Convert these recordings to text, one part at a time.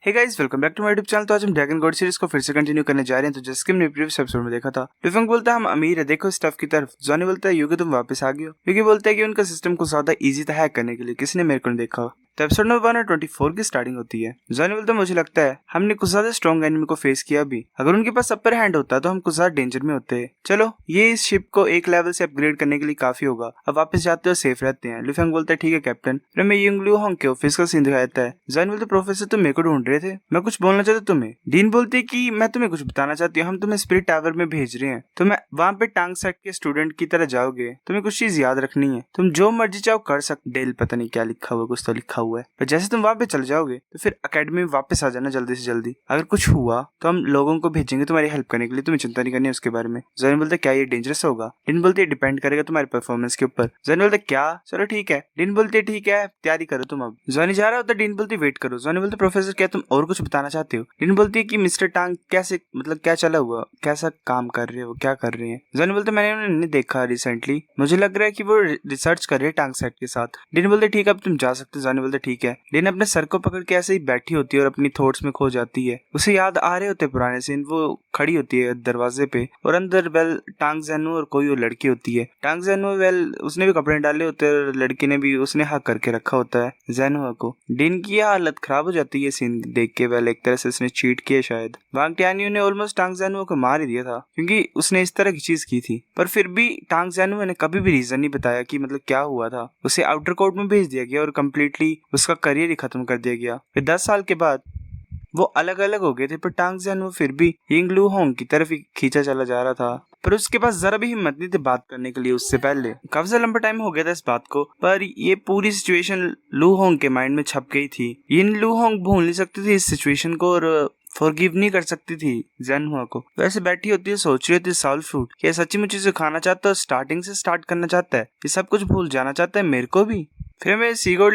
Hey guys, welcome back to my YouTube channel. तो आज हम ड्रैगन गॉड सीरीज को फिर से कंटिन्यू करने जा रहे हैं। तो जैसे कि हमने प्रीवियस एपिसोड में देखा था, लिफंग बोलता है हम अमीर है, देखो स्टफ की तरफ। जॉनी बोलता है युगी तुम वापस आ गए हो। युगी बोलता है कि उनका सिस्टम को ज्यादा इजी था हैक करने के लिए, किसी ने मेरे को नहीं देखा। तो एपिसोड नंबर 124 की स्टार्टिंग होती है। जॉनी बोलता है मुझे लगता है हमने कुछ ज्यादा स्ट्रॉन्ग एनिमी को फेस किया भी। अगर उनके पास अपर हैंड होता तो हम कुछ ज्यादा डेंजर में होते। चलो ये इस शिप को एक लेवल से अपग्रेड करने के लिए काफी होगा, अब वापस जाते हो सेफ रहते हैं। लिफंग बोलता है ठीक है कैप्टन। फिर हमें यंग लू होंग के ऑफिस का सीन दिखाया जाता है। जॉनी बोलता है प्रोफेसर तुम मेरे को ढूंढ रहे थे, मैं कुछ बोलना चाहता तुम्हें। डीन बोलती है कि मैं तुम्हें कुछ बताना चाहती हूँ, हम तुम्हें स्पिरिट टावर में भेज रहे हैं। तुम्हें वहाँ पे टांग सेट के स्टूडेंट की तरह जाओगे, तुम्हें कुछ चीज याद रखनी है, तुम जो मर्जी चाहो कर सकते। डेल पता नहीं क्या लिखा हुआ, कुछ तो लिखा हुआ है, पर जैसे तुम वहाँ पे चले जाओगे तो फिर अकेडमी में वापस आ जाना जल्दी से जल्दी। अगर कुछ हुआ तो हम लोगों को भेजेंगे तुम्हारी हेल्प करने के लिए, तुम्हें चिंता नहीं करनी है उसके बारे में। जैन बोलते क्या ये डेंजरस होगा? डिन बोलती है डिपेंड करेगा तुम्हारे परफॉर्मेंस के ऊपर। जैन बोलते क्या, चलो ठीक है। डिन बोलती है ठीक है तैयारी करो तुम। अब जॉनी जा रहा होता है, डिन बोलती वेट करो। जॉनी बोलते प्रोफेसर क्या तुम और कुछ बताना चाहते हो? डिन बोलती है कि मिस्टर टांग कैसे, मतलब क्या चला हुआ, कैसा काम कर रहे हो, क्या कर रहे हैं? जॉनी बोलते मैंने उन्हें नहीं देखा रिसेंटली, मुझे लग रहा है कि वो रिसर्च कर रहे हैं टांग सेट के साथ। डिन बोलते ठीक है अब तुम जा सकते हो। जॉनी बोलते ठीक है। डिन अपने सर को पकड़ के ऐसे ही बैठी होती है और अपनी थॉट्स में खो जाती है। उसे याद आ रहे होते पुराने सीन। वो खड़ी होती है दरवाजे पे और अंदर वेल टांग जैनू और कोई और लड़की होती है। टांग जैनू वेल उसने भी कपड़े डाले होते हैं और लड़की ने भी, उसने हक करके रखा होता है जैनू को। डिन की हालत खराब हो जाती है सीन देख के। वेल एक तरह से उसने चीट किया शायद। वांग टियान्यू ने ऑलमोस्ट टांग जैनू को मार ही दिया था क्योंकि उसने इस तरह की चीज की थी, पर फिर भी टांग जैनू ने कभी भी रीजन नहीं बताया कि मतलब क्या हुआ था। उसे आउटर कोर्ट में भेज दिया गया और कम्प्लीटली उसका करियर ही खत्म कर दिया गया। फिर 10 साल के बाद वो अलग अलग हो गए थे, पर टांग जैनू फिर भी यिंग लू होंग की तरफ ही खींचा चला जा रहा था। पर उसके पास जरा भी हिम्मत नहीं थी बात करने के लिए उससे पहले। काफी लंबा टाइम हो गया था इस बात को, पर ये पूरी सिचुएशन लू होंग के माइंड में छप गई थी। यिन लू होंग भूल नहीं सकती थी इस सिचुएशन को और फॉरगिव नहीं कर सकती थी जैनहुआ को। वैसे बैठी होती है, सोच रही होती है साउल फ्रूट क्या सच्ची मुझे सिखाना चाहता है, स्टार्टिंग से स्टार्ट करना चाहता है, ये सब कुछ भूल जाना चाहता है मेरे को भी। फिर हमें सीगोड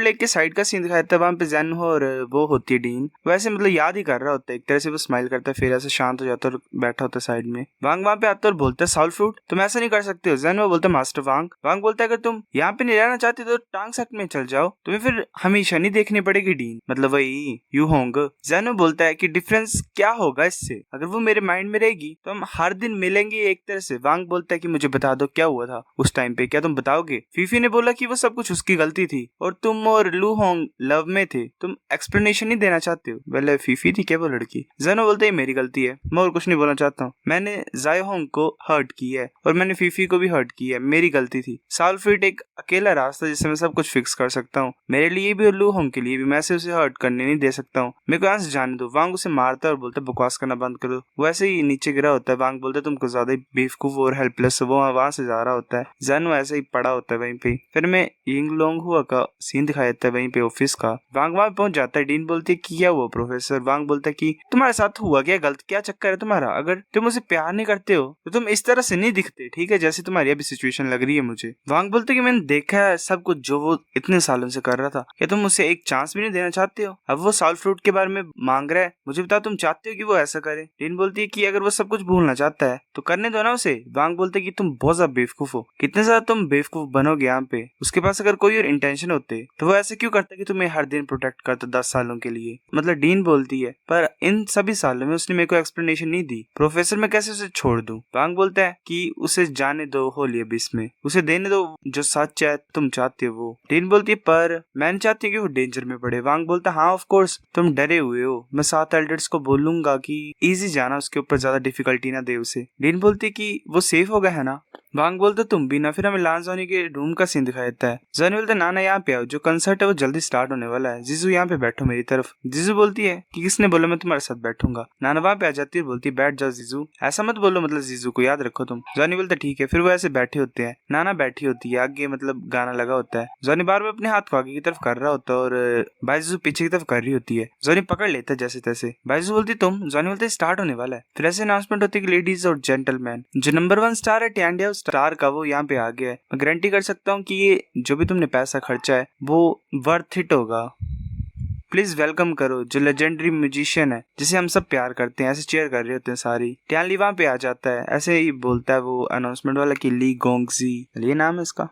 लेक के साइड का सीन दिखाया था। वहां पे जैनहुआ और वो होती है डीन। वैसे मतलब याद ही कर रहा होता है एक तरह से। वो स्माइल करता है, फिर ऐसे शांत हो जाता है और बैठा होता है साइड में। वांग वहां पे आता है और बोलता है साउल फ्रूट तुम ऐसा नहीं कर सकते हो। जैनहुआ बोलता है मास्टर वांग। वांग बोलता है अगर तुम यहाँ पे नहीं रहना चाहते तो टांग सेट में चल जाओ, तुम्हें फिर हमेशा नहीं देखनी पड़ेगी डीन, मतलब वही यू होंग। जैनहुआ बोलता है कि डिफरेंस क्या होगा इससे, अगर वो मेरे माइंड में रहेगी तो हम हर दिन मिलेंगे एक तरह से। वांग बोलता है कि मुझे बता दो क्या हुआ था उस टाइम पे, क्या तुम बताओगे? फीफी ने बोला कि वो सब कुछ उसकी गलती थी और तुम और लू होंग लव में थे, तुम एक्सप्लेनेशन नहीं देना चाहते हो। वेल फीफी थी क्या वो लड़की? जैनहुआ बोलते है मेरी गलती है, मैं और कुछ नहीं बोलना चाहता हूँ। मैंने जाय होंग को हर्ट की है और मैंने फीफी को भी हर्ट की है, मेरी गलती थी। साउल फ्रूट एक अकेला रास्ता जिससे मैं सब कुछ फिक्स कर सकता हूँ, मेरे लिए भी और लू होंग के लिए भी। मैं से उसे हर्ट करने नहीं दे सकता हूँ, मेरे को यहाँ से जाने दो। वांग उसे मारता है और बोलता है बकवास करना बंद करो। वैसे ही नीचे गिरा होता है। वांग बोलता है तुमको ज्यादा बेवकूफ और हेल्पलेस, वो वहां से जा रहा होता है। जैनहुआ ऐसे ही पड़ा होता है वहीं पे। फिर मैं यिंग लोंग हुआ का सीन दिखाया जाता है वहीं पे ऑफिस का। वांग वहां पहुंच जाता है। डीन बोलती है कि क्या हुआ प्रोफेसर? वांग बोलता है कि तुम्हारे साथ हुआ क्या गलत, क्या चक्कर है तुम्हारा? अगर तुम उसे प्यार नहीं करते हो तो तुम इस तरह से नहीं दिखते, ठीक है, जैसे तुम्हारी अभी सिचुएशन लग रही है मुझे। वांग बोलते कि मैंने देखा है सब कुछ जो वो इतने सालों से कर रहा था, क्या तुम उसे एक चांस भी नहीं देना चाहते हो? अब वो साउल फ्रूट के बारे में मांग रहा है, मुझे बताओ तुम चाहते हो कि वो ऐसा करे? डीन बोलती है कि अगर वो सब कुछ भूलना चाहता है तो करने दो ना उसे। वांग बोलते कि तुम बहुत ज्यादा बेवकूफ हो, कितने ज्यादा तुम बेवकूफ बनोगे यहाँ पे। उसके पास अगर कोई और इंटेंशन होते तो वो ऐसे क्यों करता कि तुम्हें हर दिन प्रोटेक्ट करता 10 सालों के लिए? मतलब डीन बोलती है पर इन सभी सालों में उसने मेरे को एक्सप्लेनेशन नहीं दी, प्रोफेसर मैं कैसे उसे छोड़ दूं? वांग बोलता है कि उसे जाने दो होली अबिस में, उसे देने दो जो सच है तुम चाहते हो वो। डीन बोलती है पर मैं नहीं चाहती कि वो डेंजर में पड़े। वांग बोलता है हाँ ऑफ कोर्स तुम डरे हुए हो, मैं 7 एल्डर्स को बोलूंगा कि इजी जाना, उसके ऊपर ज्यादा डिफिकल्टी ना दे उसे। डीन बोलती है कि वो सेफ हो गया है ना? वांग बोलते तुम भी ना। फिर हमें लांजोनी के रूम का सीन दिखाया जाता है। जॉनी बोलते नाना यहाँ पे आओ, जो कंसर्ट है वो जल्दी स्टार्ट होने वाला है। जीजू यहाँ पे बैठो मेरी तरफ। जीजू बोलती है कि किसने बोला मैं तुम्हारे साथ बैठूंगा? नाना वहाँ पे आ जाती है, बोलती बैठ जाओ जीजू, ऐसा मत बोलो, मतलब जीजू को याद रखो तुम। जॉनी बोलते ठीक है। फिर वो ऐसे बैठे होते हैं, नाना बैठी होती है आगे, मतलब गाना लगा होता है। जॉनी बार बार अपने हाथ को आगे की तरफ कर रहा होता है और बाइजू पीछे की तरफ कर रही होती है। जॉनी पकड़ लेता है जैसे तैसे। बाइजू बोलती तुम। जॉनी बोलते स्टार्ट होने वाला है। फिर ऐसे अनाउंसमेंट होती है कि लेडीज और जेंटलमैन, जो नंबर 1 स्टार है टैंडिया स्टार का, वो यहाँ पे आ गया है। मैं गारंटी कर सकता हूँ कि ये जो भी तुमने पैसा खर्चा है वो वर्थ इट होगा। प्लीज वेलकम करो जो लेजेंडरी म्यूजिशियन है जिसे हम सब प्यार करते हैं। ऐसे चेयर कर रहे होते हैं सारी। टैन ली वहां पे आ जाता है, ऐसे ही बोलता है वो अनाउंसमेंट वाला कि ली गोंगजी, ये नाम है इसका।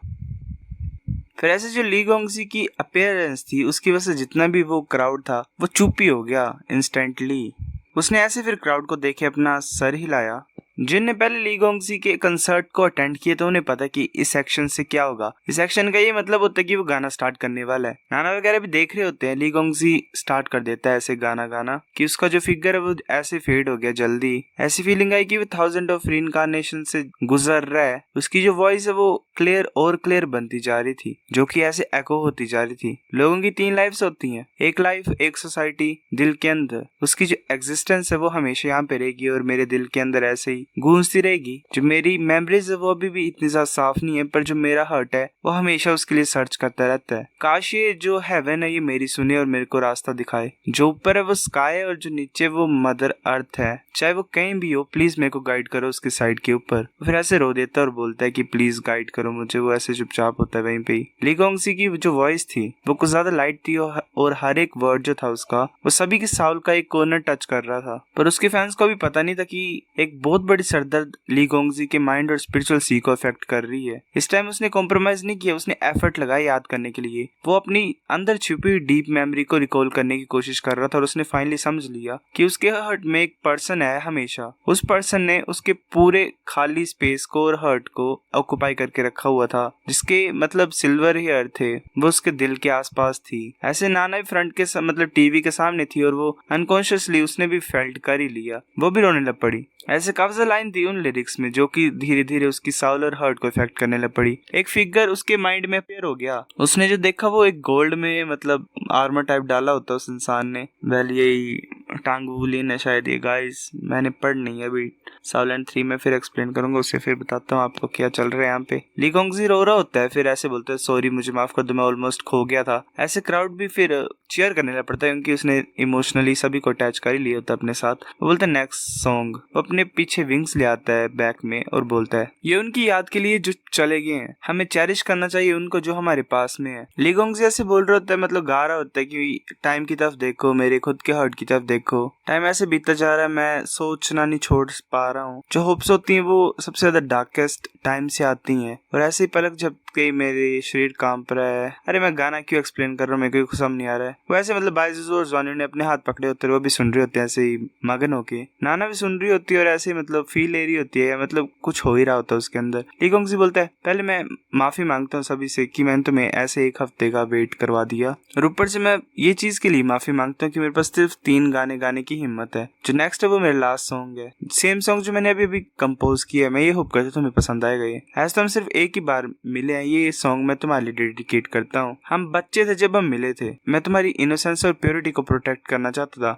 फिर ऐसे जो ली गोंगजी की अपीयरेंस थी उसकी वजह से जितना भी वो क्राउड था वो चुप ही हो गया इंस्टेंटली। उसने ऐसे फिर क्राउड को देखे अपना सर हिलाया। जिनने पहले ली गोंगजी के कंसर्ट को अटेंड किए तो उन्हें पता कि इस एक्शन से क्या होगा। इस एक्शन का ये मतलब होता है कि वो गाना स्टार्ट करने वाला है। नाना वगैरह भी देख रहे होते हैं। ली गोंगजी स्टार्ट कर देता है ऐसे गाना गाना कि उसका जो फिगर है वो ऐसे फेड हो गया जल्दी। ऐसी फीलिंग आई कि वो 1000 ऑफ रीइंकार्नेशन से गुजर रहा है। उसकी जो वॉइस है वो क्लियर और क्लियर बनती जा रही थी, जो कि ऐसे एको होती जा रही थी। लोगों की 3 लाइफ्स होती हैं, एक लाइफ एक सोसाइटी दिल के अंदर। उसकी जो एग्जिस्टेंस है वो हमेशा यहाँ पे रहेगी और मेरे दिल के अंदर ऐसे ही गूंजती रहेगी। जो मेरी मेमोरीज है वो अभी भी इतनी ज्यादा साफ नहीं है, पर जो मेरा हार्ट है वो हमेशा उसके लिए सर्च करता रहता है। काश ये जो हेवन है ये मेरी सुने और मेरे को रास्ता दिखाए। जो ऊपर है वो स्काई है और जो नीचे वो मदर अर्थ है। चाहे वो कहीं भी हो प्लीज मेरे को गाइड करो उसके साइड के ऊपर। फिर ऐसे रो देता है और बोलता है कि प्लीज गाइड करो मुझे। वो ऐसे चुपचाप होता है वहीं पे ही। ली गोंगजी की जो वॉइस थी वो कुछ ज्यादा लाइट थी और हर एक वर्ड जो था उसका वो सभी के साउल का एक कॉर्नर टच कर रहा था। पर उसके फैंस को भी पता नहीं था कि एक बहुत बड़ी सरदर्द ली गोंगजी के माइंड और स्पिरिचुअल सी को अफेक्ट कर रही है। इस टाइम उसने कॉम्प्रोमाइज नहीं किया। उसने एफर्ट लगाया याद करने के लिए। वो अपनी अंदर छुपी हुई डीप मेमोरी को रिकॉल करने की कोशिश कर रहा था और उसने फाइनली समझ लिया कि उसके हार्ट में एक पर्सन है हमेशा। उस पर्सन ने उसके पूरे खाली स्पेस को और हार्ट को ऑक्युपाई करके रखा हुआ था, जिसके मतलब सिल्वर हेयर थे वो उसके दिल के आसपास थी। ऐसे नाना भी फ्रंट के मतलब टीवी के सामने थी और वो अनकॉन्शियसली उसने भी फेल्ट कर ही लिया। वो भी रोने लग पड़ी। ऐसे काफी लाइन थी उन लिरिक्स में जो कि धीरे धीरे उसकी साउल और हार्ट को इफेक्ट करने लग पड़ी। एक फिगर उसके माइंड में अपेयर हो गया। उसने जो देखा वो एक गोल्ड में मतलब आर्मर टाइप डाला होता उस इंसान ने। वेल यही टांगुलिन है शायद ये। गाइस मैंने पढ़ नहीं है अभी। साउलेंट 3 में फिर एक्सप्लेन करूंगा, उससे फिर बताता हूँ आपको क्या चल रहा है यहाँ पे। ली गोंगजी रो रहा होता है। फिर ऐसे बोलता है सॉरी मुझे माफ कर दो मैं ऑलमोस्ट खो गया था। ऐसे क्राउड भी फिर चीयर करने लग पड़ता है क्योंकि उसने इमोशनली सभी को अटैच कर ही लिया होता है अपने साथ। वो बोलता है नेक्स्ट सॉन्ग। वो अपने पीछे विंग्स ले आता है बैक में और बोलता है ये उनकी याद के लिए जो चले गए हैं, हमें चेरिश करना चाहिए उनको जो हमारे पास में है। ली गोंगजी ऐसे बोल रहा होता है मतलब गा रहा होता है कि टाइम की तरफ देखो, मेरे खुद के हार्ट की तरफ देखो। टाइम ऐसे बीतता जा रहा है, मैं सोचना नहीं छोड़ पा रहा हूँ। जो होप्स होती हैं वो सबसे ज्यादा डार्केस्ट टाइम से आती हैं और ऐसे ही पलक झपके मेरे शरीर कांप रहा है। अरे मैं गाना क्यों एक्सप्लेन कर रहा हूँ, मेरे को समझ नहीं आ रहा है। वैसे मतलब बाइजुज़ू और ज़ॉनी ने अपने हाथ पकड़े होते हैं, वो भी सुन रहे होते हैं ऐसे ही मगन होके। नाना भी सुन रही होती है और ऐसे ही मतलब फील ले रही होती है, मतलब कुछ हो ही रहा होता है उसके अंदर। ली गोंगजी बोलता है पहले मैं माफी मांगता हूँ सभी से कि मैंने तुम्हें ऐसे 1 हफ्ते का वेट करवा दिया और ऊपर से मैं ये चीज के लिए माफी मांगता हूँ कि मेरे पास सिर्फ 3 गाने गाने की हिम्मत है। जो नेक्स्ट है वो मेरा लास्ट सॉन्ग है, सेम सॉन्ग जो मैंने अभी कंपोज किया है। मैं ये होप करता हूँ तुम्हें पसंद आएगा। ये ऐसे तो हम सिर्फ एक ही बार मिले हैं, ये सॉन्ग मैं तुम्हारे लिए डेडिकेट करता हूँ। हम बच्चे थे जब हम मिले थे, मैं तुम्हारी इनोसेंस और प्योरिटी को प्रोटेक्ट करना चाहता था।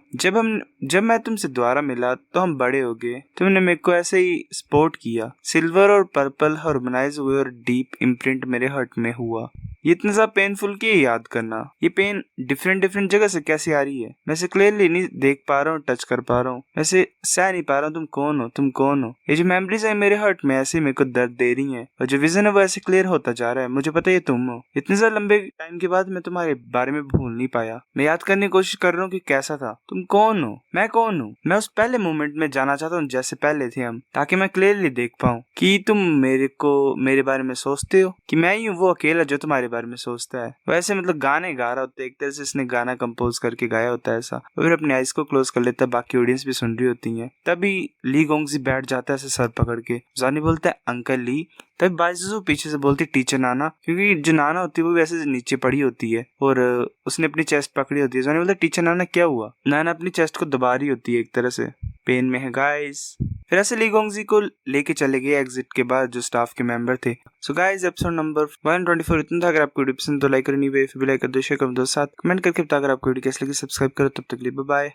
जब मैं तुमसे दोबारा मिला तो हम बड़े हो गए। तुमने मेरे को ऐसे ही सपोर्ट किया। सिल्वर और पर्पल हार्मोनाइज हुए और डीप इम्प्रिंट मेरे हार्ट में हुआ। ये इतना ज्यादा पेनफुल की याद करना, ये पेन डिफरेंट जगह से कैसे आ रही है मैं इसे क्लियरली नहीं देख पा रहा हूँ, टच कर पा रहा हूँ, ऐसे सह नहीं पा रहा हूँ। तुम कौन हो। ये जो मेमोरीज है मेरे हार्ट में ऐसे मेरे को दर्द दे रही हैं और जो विजन है वो ऐसे क्लियर होता जा रहा है। मुझे पता है ये तुम हो। इतने ज्यादा लंबे टाइम के बाद मैं तुम्हारे बारे में भूल नहीं पाया। मैं याद करने की कोशिश कर रहा हूँ कि कैसा था, तुम कौन हो, मैं कौन हूँ। मैं उस पहले मोमेंट में जाना चाहता हूँ जैसे पहले थे हम, ताकि मैं क्लियरली देख पाऊँ कि तुम मेरे बारे में सोचते हो कि मैं ही हूँ वो अकेला जो तुम्हारे बारे में सोचता है। वैसे मतलब गाने गा रहा होता है, एक तरह से इसने गाना कंपोज करके गाया होता है ऐसा। और फिर अपने आइज को क्लोज कर लेता है, बाकी ऑडियंस भी सुन रही होती है। तभी ली गोंगजी बैठ जाता है ऐसे सर पकड़ के। जॉनी बोलता है अंकल ली। तभी बाइजुज़ू पीछे से बोलती टीचर नाना, क्योंकि जो नाना होती है वो वैसे नीचे पड़ी होती है और उसने अपनी चेस्ट पकड़ी होती है। जॉनी बोलता है टीचर नाना क्या हुआ। नाना अपनी चेस्ट को दबा रही होती है, एक तरह से पेन में है गाइस। फिर ऐसे ली गोंगजी को लेके चले गए एग्जिट के बाद जो स्टाफ के मेंबर थे। सो गाइस एपिसोड नंबर 124 इतना था। अगर आपको वीडियो पसंद तो लाइक करनी, फिर भी लाइक कर दो, शेयर कर दो, साथ कमेंट करके बता अगर आपको वीडियो कैसी लगी। सब्सक्राइब करो। तब तक के लिए बाय बाय।